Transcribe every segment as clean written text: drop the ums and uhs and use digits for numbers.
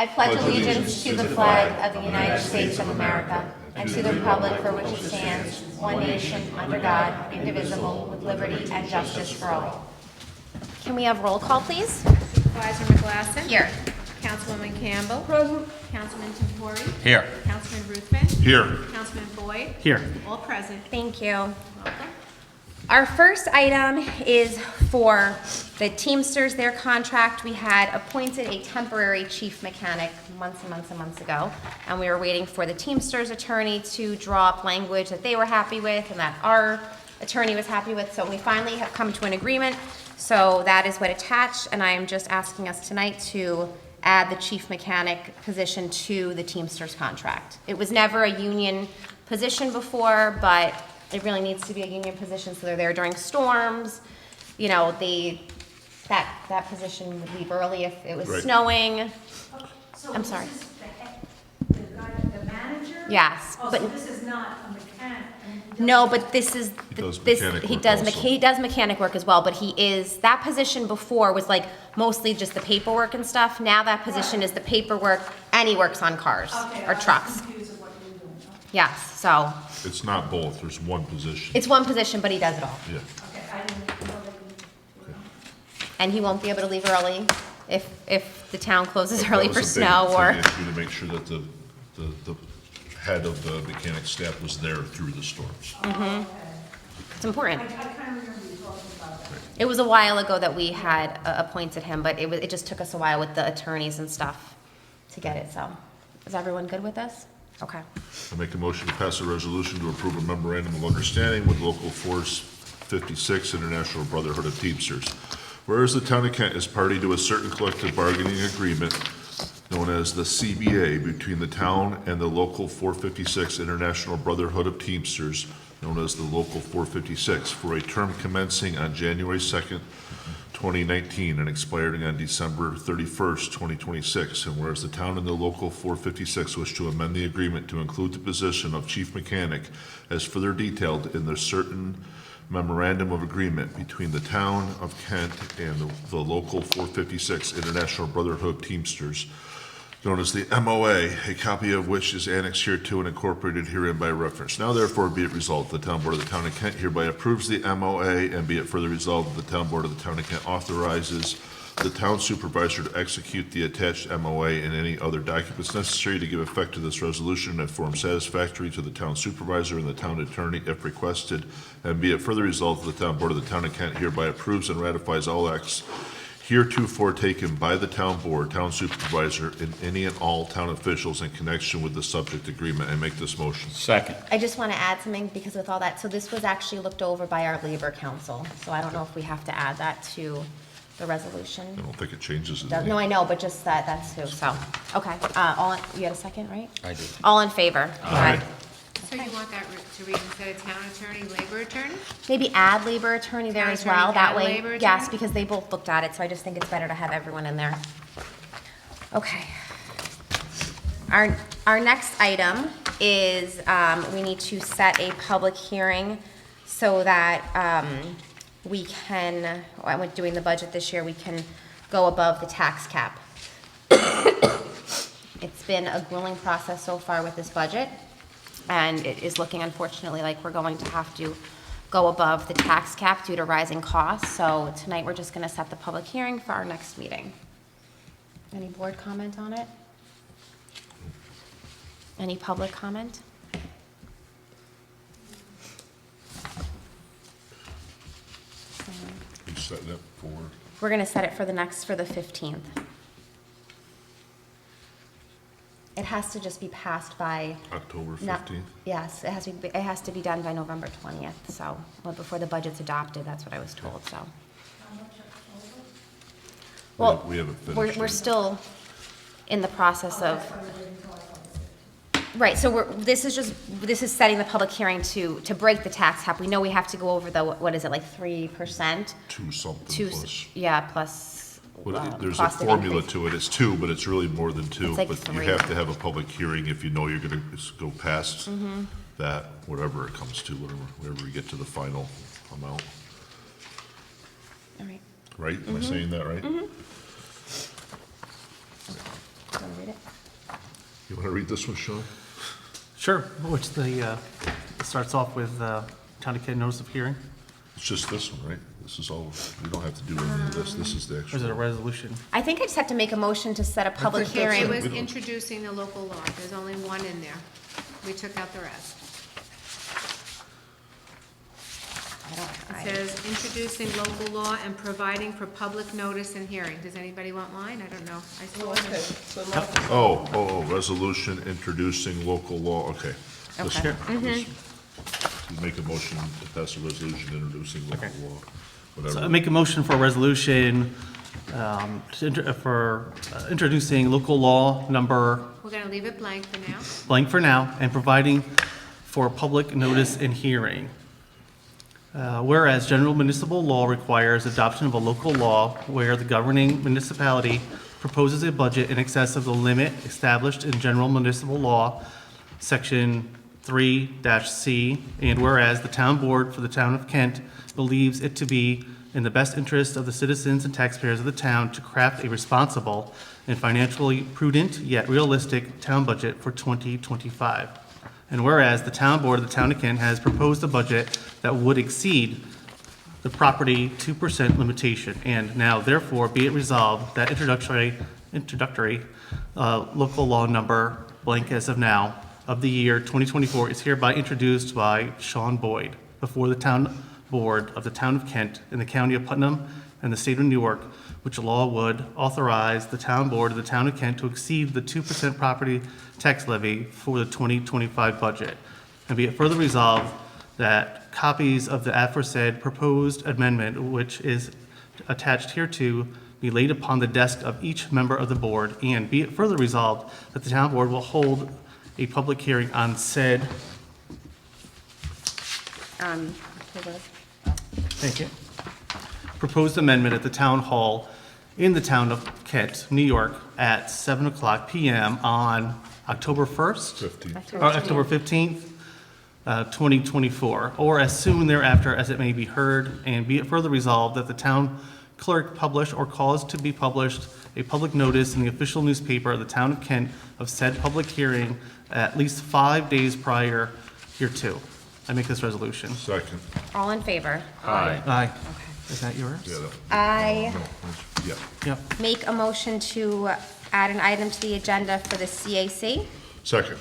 I pledge allegiance to the flag of the United States of America and to the republic for which it stands, one nation, under God, indivisible, with liberty and justice for all. Can we have roll call, please? Supervisor McGlasson? Here. Councilwoman Campbell? Present. Councilman Tempori? Here. Councilman Ruthven? Here. Councilman Boyd? Here. All present. Thank you. Welcome. Our first item is for the Teamsters, their contract. We had appointed a temporary chief mechanic months and months and months ago, and we were waiting for the Teamsters attorney to draw up language that they were happy with and that our attorney was happy with, so we finally have come to an agreement. So that is what attached, and I am just asking us tonight to add the chief mechanic position to the Teamsters contract. It was never a union position before, but it really needs to be a union position, so they're there during storms. You know, that position would leave early if it was Right. snowing. So I'm sorry. This is the guy, the manager? Yes, Oh, but so this is not a mechanic? no, but this is, does this, mechanic he work does, also. he does mechanic work as well, but he is, that position before was like mostly just the paperwork and stuff. Now that position is the paperwork, and he works on cars Okay, or trucks. I'm confused of what you're doing. Yes, so, It's not both, there's one position. it's one position, but he does it all. Yeah. Okay, I didn't know that you. And he won't be able to leave early if the town closes That early was for a big snow or, issue to make sure that the head of the mechanic staff was there through the storms. it's important. I kind of remember you talking about that. It was a while ago that we had appointed him, but it just took us a while with the attorneys and stuff to get it, so. Is everyone good with this? Okay. I make a motion to pass a resolution to approve a memorandum of understanding with Local Force 56 International Brotherhood of Teamsters. Whereas the town of Kent is party to a certain collective bargaining agreement known as the CBA between the town and the Local 456 International Brotherhood of Teamsters, known as the Local 456, for a term commencing on January 2nd, 2019 and expiring on December 31st, 2026. And whereas the town and the Local 456 wish to amend the agreement to include the position of chief mechanic as further detailed in the certain memorandum of agreement between the town of Kent and the Local 456 International Brotherhood of Teamsters, known as the MOA, a copy of which is annexed hereto and incorporated herein by reference. Now therefore be it resolved, the town board of the town of Kent hereby approves the MOA, and be it further resolved, the town board of the town of Kent authorizes the town supervisor to execute the attached MOA and any other documents necessary to give effect to this resolution in a form satisfactory to the town supervisor and the town attorney if requested. And be it further resolved, the town board of the town of Kent hereby approves and ratifies all acts heretofore taken by the town board, town supervisor, and any and all town officials in connection with the subject agreement. I make this motion. Second. I just want to add something because with all that, so this was actually looked over by our labor council. So I don't know if we have to add that to the resolution. I don't think it changes No, anything. I know, but just that's too, so, okay. You had a second, right? I did. All in favor? Aye. So you want that to read instead of town attorney, labor attorney? Maybe add labor attorney there Town as well, attorney, that add way, labor yes, attorney? because they both looked at it, so I just think it's better to have everyone in there. Okay. Our next item is, we need to set a public hearing so that, we can, with doing the budget this year, we can go above the tax cap. It's been a grueling process so far with this budget, and it is looking unfortunately like we're going to have to go above the tax cap due to rising costs. So tonight, we're just gonna set the public hearing for our next meeting. Any board comment on it? Any public comment? You set it up for, We're gonna set it for the 15th. It has to just be passed by. October not- 15th? Yes, it has to be done by November 20th, so, well, before the budget's adopted, that's what I was told, so. Well, We haven't finished we're yet. still in the process of, right, so this is setting the public hearing to break the tax cap. We know we have to go over the, what is it, like 3%? Two something Two, plus. yeah, plus, Well, there's a cost of formula increase. to it, it's two, but it's really more than two. It's like But you three. have to have a public hearing if you know you're gonna go past Mm-hmm. that, whatever it comes to, whatever we get to the final amount, All right. right? Am I saying that right? So read it? You want to read this one, Sean? Sure, which it starts off with Town of Kent notice of hearing. It's just this one, right? This is all, we don't have to do any of this. This is the Or is it a actual. resolution? I think I just have to make a motion to set a public think that's It hearing. was We don't- introducing the local law. There's only one in there. We took out the rest. It says introducing local law and providing for public notice and hearing. Does ananybody want mine? I don't know. I saw it. Oh, resolution introducing local law, okay. This- Okay. this- You make a motion to pass a resolution introducing local law, So I whatever. make a motion for a resolution introducing local law number We're gonna leave it blank for now. blank for now and providing for public notice and hearing. Whereas general municipal law requires adoption of a local law where the governing municipality proposes a budget in excess of the limit established in general municipal law, section 3-C, and whereas the town board for the town of Kent believes it to be in the best interest of the citizens and taxpayers of the town to craft a responsible and financially prudent yet realistic town budget for 2025. And whereas the town board of the town of Kent has proposed a budget that would exceed the property 2% limitation, and now therefore be it resolved that introductory local law number blank as of now of the year 2024 is hereby introduced by Sean Boyd before the town board of the town of Kent in the county of Putnam and the state of Newark, which law would authorize the town board of the town of Kent to exceed the 2% property tax levy for the 2025 budget. And be it further resolved that copies of the aforesaid proposed amendment, which is attached hereto, be laid upon the desk of each member of the board, and be it further resolved that the town board will hold a public hearing on said, thank you, proposed amendment at the town hall in the town of Kent, New York, at 7:00 PM on October 1st? 15. Or October 15th, 2024, or as soon thereafter as it may be heard, and be it further resolved that the town clerk publish or cause to be published a public notice in the official newspaper of the town of Kent of said public hearing at least 5 days prior hereto. I make this resolution. Second. All in favor? Aye. Is that yours? Yeah, I no, that's- yeah. Yep. make a motion to add an item to the agenda for the CAC. Second.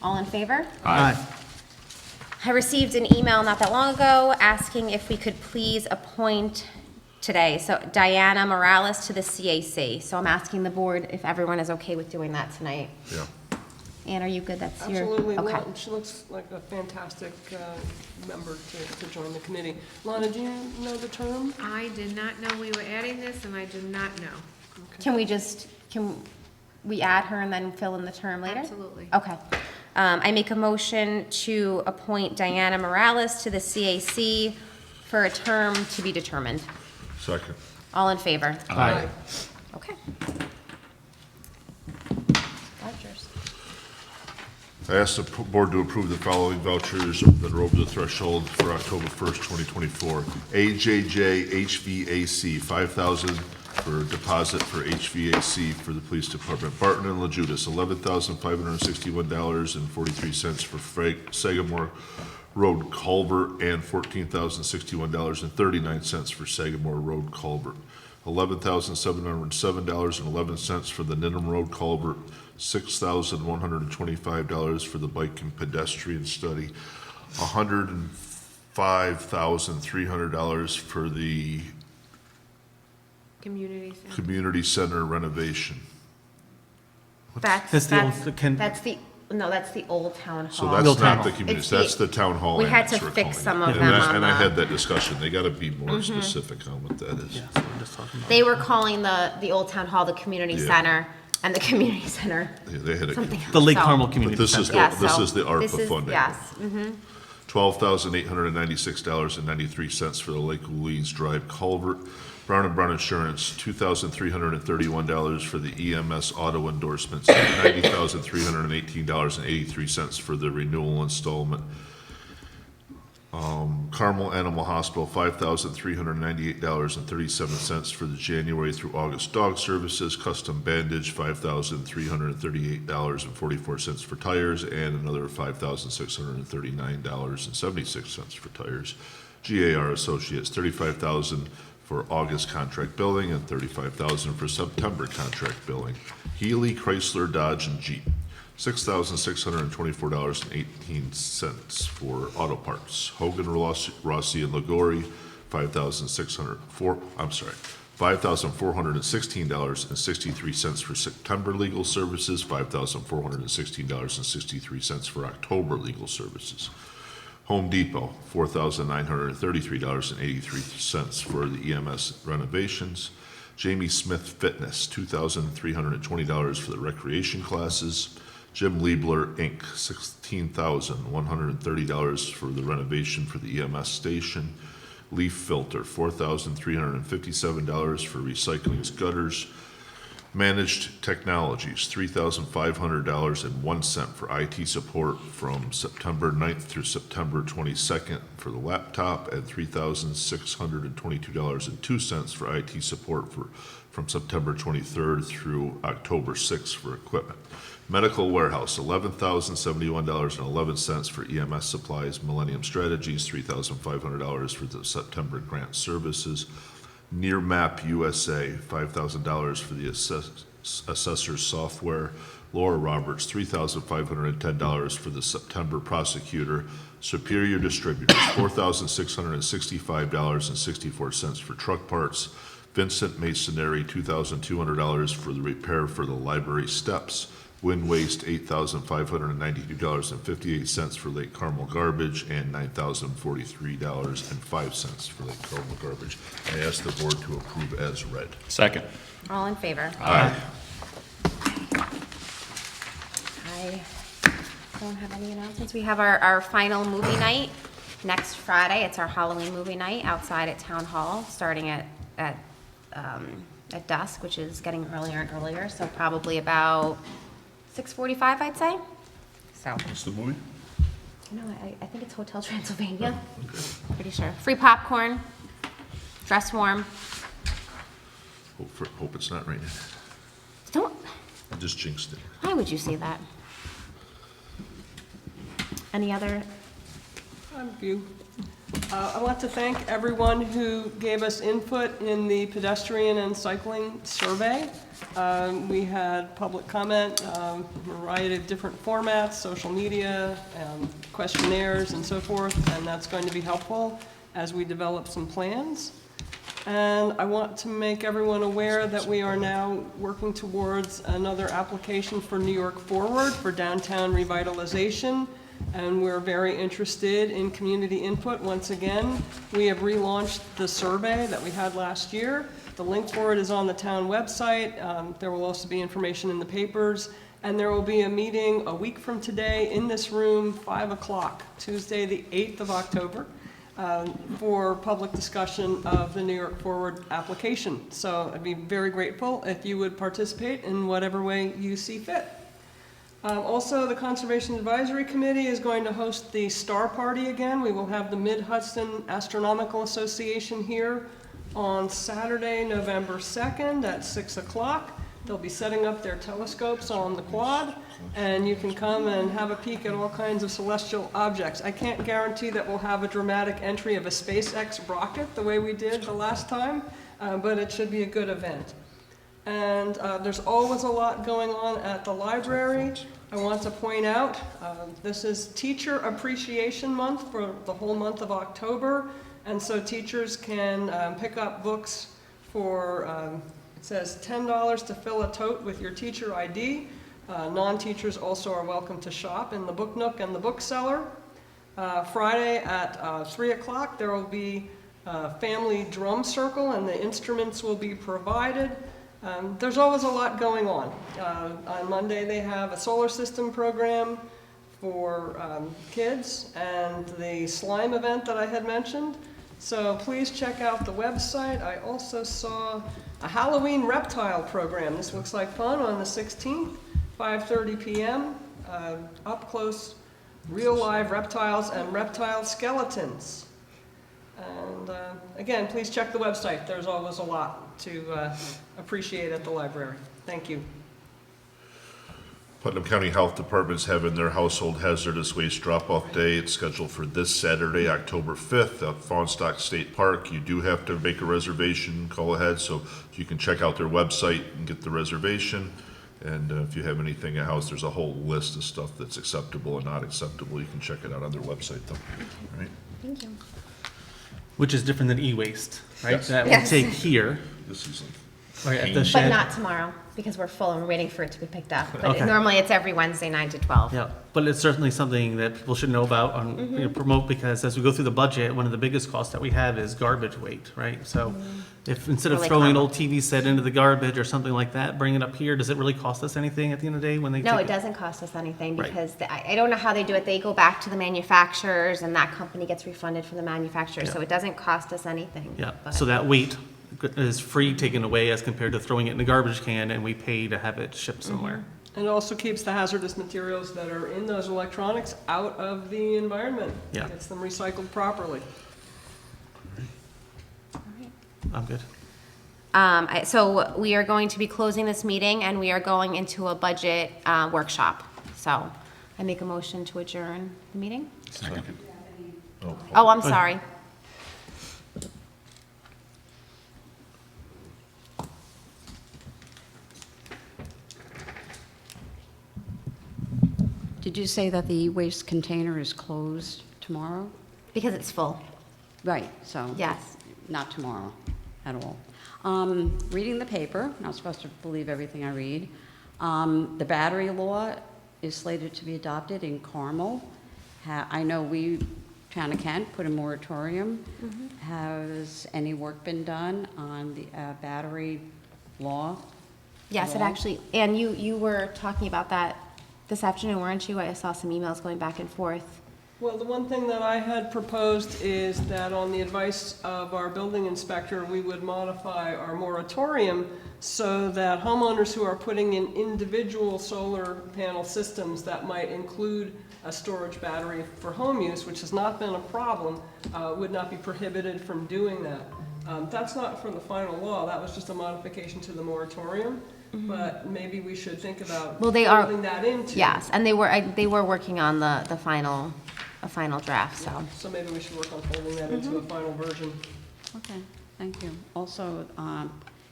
All in favor? Aye. I received an email not that long ago asking if we could please appoint today, so Diana Morales to the CAC. So I'm asking the board if everyone is okay with doing that tonight. Yeah. Ann, are you good? That's your, Absolutely, okay. she looks like a fantastic member to join the committee. Lana, do you know the term? I did not know we were adding this, and I do not know. Can we add her and then fill in the term later? Absolutely. Okay. I make a motion to appoint Diana Morales to the CAC for a term to be determined. Second. All in favor? Aye. Okay. Vouchers. I ask the board to approve the following vouchers that are over the threshold for October 1st, 2024. AJJ HVAC, 5,000 for deposit for HVAC for the police department. Barton and LaJudas, $11,561.43 for Sagamore Road Culvert, and $14,061.39 for Sagamore Road Culvert. $11,707.11 for the Needham Road Culvert, $6,125 for the bike and pedestrian study, $105,300 for the Community center. community center renovation. That's the old- That's the old town hall. So Real that's town not the hall. community, It's that's the town hall. We had annex to we're fix calling some it. of And them that- on And I the- had that discussion, they gotta be more specific on what that is. Yeah, so I'm just talking about. They were calling the old town hall the community Yeah. center, and the community center, Yeah, they had it. something else. The Lake So- Carmel But Community this is Center. Yeah, this so is the this ARPA is- funding. Yes, $12,896.93 for the Lake Louise Drive culvert. Brown and Brown Insurance, $2,331 for the EMS auto endorsements, $90,318.83 for the renewal installment. Carmel Animal Hospital, $5,398.37 for the January through August dog services. Custom Bandage, $5,338.44 for tires, and another $5,639.76 for tires. GAR Associates, $35,000 for August contract billing and $35,000 for September contract billing. Healy, Chrysler, Dodge, and Jeep, $6,624.18 for auto parts. Hogan, Rossi, and Liguori, $5,416.63 for September legal services, $5,416.63 for October legal services. Home Depot, $4,933.83 for the EMS renovations. Jamie Smith Fitness, $2,320 for the recreation classes. Jim Liebler, Inc., $16,130 for the renovation for the EMS station. Leaf Filter, $4,357 for recycling gutters. Managed Technologies, $3,500.01 for IT support from September 9th through September 22nd for the laptop, and $3,622.02 for IT support from September 23rd through October 6th for equipment. Medical Warehouse, $11,071.11 for EMS supplies. Millennium Strategies, $3,500 for the September grant services. Near Map USA, $5,000 for the assessor's software. Laura Roberts, $3,510 for the September prosecutor. Superior Distributors, $4,665.64 for truck parts. Vincent Masonry, $2,200 for the repair for the library steps. Wind Waste, $8,592.58 for Lake Carmel garbage, and $9,043.05 for Lake Carmel garbage. I ask the board to approve as read. Second. All in favor? Aye. I don't have any announcements. We have our final movie night next Friday. It's our Halloween movie night outside at Town Hall, starting at dusk, which is getting earlier and earlier, so probably about 6:45, I'd say. So, What's the movie? no, I think it's Hotel Transylvania. Pretty sure. Free popcorn, dress warm. Hope it's not raining. Don't, I just jinxed it. why would you say that? Any other? Thank you. I want to thank everyone who gave us input in the pedestrian and cycling survey. We had public comment, a variety of different formats, social media, questionnaires, and so forth, and that's going to be helpful as we develop some plans. And I want to make everyone aware that we are now working towards another application for New York Forward for downtown revitalization. And we're very interested in community input. Once again, we have relaunched the survey that we had last year. The link for it is on the town website. There will also be information in the papers. And there will be a meeting a week from today in this room, 5 o'clock, Tuesday, the 8th of October, for public discussion of the New York Forward application. So I'd be very grateful if you would participate in whatever way you see fit. Also, the Conservation Advisory Committee is going to host the Star Party again. We will have the Mid-Hudson Astronomical Association here on Saturday, November 2nd at 6 o'clock. They'll be setting up their telescopes on the quad, and you can come and have a peek at all kinds of celestial objects. I can't guarantee that we'll have a dramatic entry of a SpaceX rocket the way we did the last time, but it should be a good event. And there's always a lot going on at the library. I want to point out, this is Teacher Appreciation Month for the whole month of October. And so teachers can pick up books for, it says $10 to fill a tote with your teacher ID. Non-teachers also are welcome to shop in the Book Nook and the Bookseller. Friday at 3 o'clock, there will be a family drum circle and the instruments will be provided. There's always a lot going on. On Monday, they have a solar system program for kids and the slime event that I had mentioned. So please check out the website. I also saw a Halloween reptile program. This looks like fun on the 16th, 5:30 p.m. Up close real live reptiles and reptile skeletons. And again, please check the website. There's always a lot to appreciate at the library. Thank you. Putnam County Health Department's having their household hazardous waste drop-off day. It's scheduled for this Saturday, October 5th at Fawnstock State Park. You do have to make a reservation, call ahead, so you can check out their website and get the reservation. And if you have anything at house, there's a whole list of stuff that's acceptable and not acceptable. You can check it out on their website, though. All right? Thank you. Which is different than e-waste, right? Yes. That we Yes. take here, This is like, right, at the But shed. not tomorrow, because we're full and we're waiting for it to be picked up. But Okay. normally it's every Wednesday, 9 to 12. Yeah, but it's certainly something that people should know about and Mm-hmm. promote, because as we go through the budget, one of the biggest costs that we have is garbage weight, right? So if instead of Really throwing an common. old TV set into the garbage or something like that, bring it up here, does it really cost us anything at the end of the day when they No, take it doesn't cost us anything Right. because I don't know how they do it. They go back to the manufacturers and that company gets refunded from the manufacturer. So Yeah. it doesn't cost us anything. Yeah, but- so that weight is free taken away as compared to throwing it in the garbage can and we pay to have it shipped somewhere. And it also keeps the hazardous materials that are in those electronics out of the environment. Yeah. Gets them recycled properly. I'm good. So we are going to be closing this meeting and we are going into a budget workshop. So I make a motion to adjourn the meeting. Oh, I'm sorry. Did you say that the e-waste container is closed tomorrow? Because it's full. Right, so. Yes. Not tomorrow at all. Reading the paper, not supposed to believe everything I read. The battery law is slated to be adopted in Carmel. I know we, Town of Kent, put a moratorium. Has any work been done on the battery law? Yes, it Law? actually, and you were talking about that this afternoon, weren't you? I saw some emails going back and forth. Well, the one thing that I had proposed is that on the advice of our building inspector, we would modify our moratorium so that homeowners who are putting in individual solar panel systems that might include a storage battery for home use, which has not been a problem, would not be prohibited from doing that. That's not from the final law, that was just a modification to the moratorium, but maybe we should think about Well, they are- building that into. Yes, and they were working on the final, a final draft, so. So maybe we should work on folding that into a final version. Okay, thank you. Also,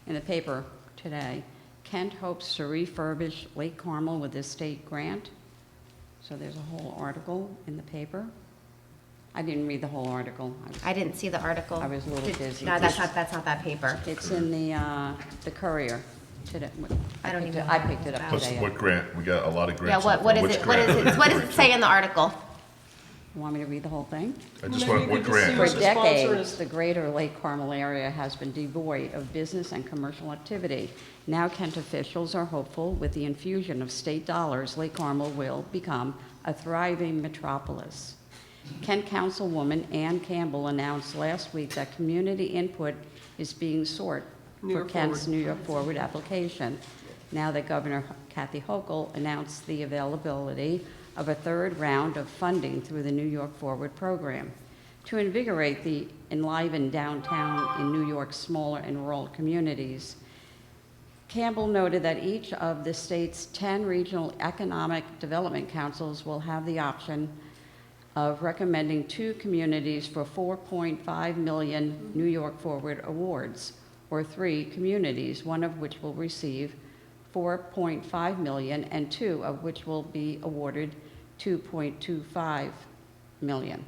in the paper today, Kent hopes to refurbish Lake Carmel with this state grant. So there's a whole article in the paper. I didn't read the whole article. I didn't see the article. I was a little busy. No, that's not that paper. It's in the Courier today. I don't even know I what picked it up Plus, today. what grant? We got a lot of Yeah, grants. what is Which it, what is grant? it, what does it say in the article? You want me to read the whole thing? I just Maybe want, you what could just grant see For is what it? the sponsor decades, is- the greater Lake Carmel area has been devoid of business and commercial activity. Now Kent officials are hopeful with the infusion of state dollars, Lake Carmel will become a thriving metropolis. Kent Councilwoman Ann Campbell announced last week that community input is being sought New for York Kent's Forward. New York Forward application. Now that Governor Kathy Hochul announced the availability of a third round of funding through the New York Forward program. To invigorate the enlivened downtown in New York's smaller and rural communities, Campbell noted that each of the state's 10 regional economic development councils will have the option of recommending 2 communities for $4.5 million New York Forward awards, or 3 communities, one of which will receive $4.5 million and 2 of which will be awarded $2.25 million.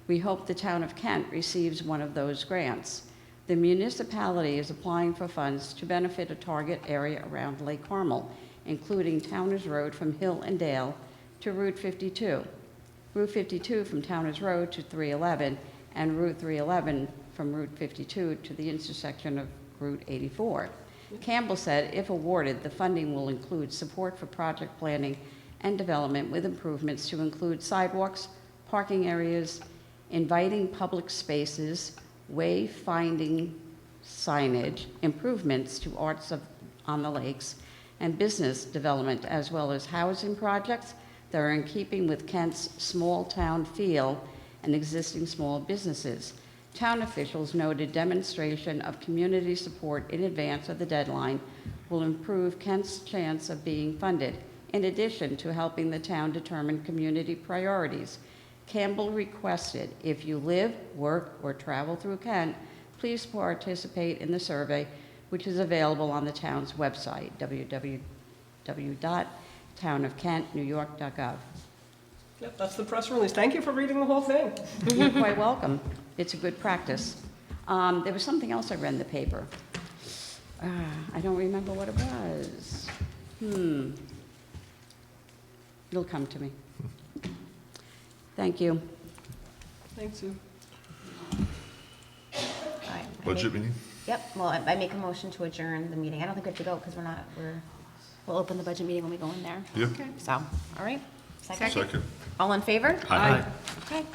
We hope the town of Kent receives one of those grants. The municipality is applying for funds to benefit a target area around Lake Carmel, including Towners Road from Hill and Dale to Route 52, Route 52 from Towners Road to 311, and Route 311 from Route 52 to the intersection of Route 84. Campbell said if awarded, the funding will include support for project planning and development with improvements to include sidewalks, parking areas, inviting public spaces, wayfinding signage, improvements to arts on the lakes, and business development, as well as housing projects, that are in keeping with Kent's small-town feel and existing small businesses. Town officials noted demonstration of community support in advance of the deadline will improve Kent's chance of being funded, in addition to helping the town determine community priorities. Campbell requested, if you live, work, or travel through Kent, please participate in the survey, which is available on the town's website, www.townofkentnewyork.gov. Yep, that's the press release. Thank you for reading the whole thing. You're quite welcome. It's a good practice. There was something else I read in the paper. I don't remember what it was. It'll come to me. Thanks, Thank you. Sue. All right, I Budget make- meeting? Yep, well, I make a motion to adjourn the meeting. I don't think we have to go because we'll open the budget meeting when we go in there. Yeah. So, all right. Second. All in favor? Aye. Okay.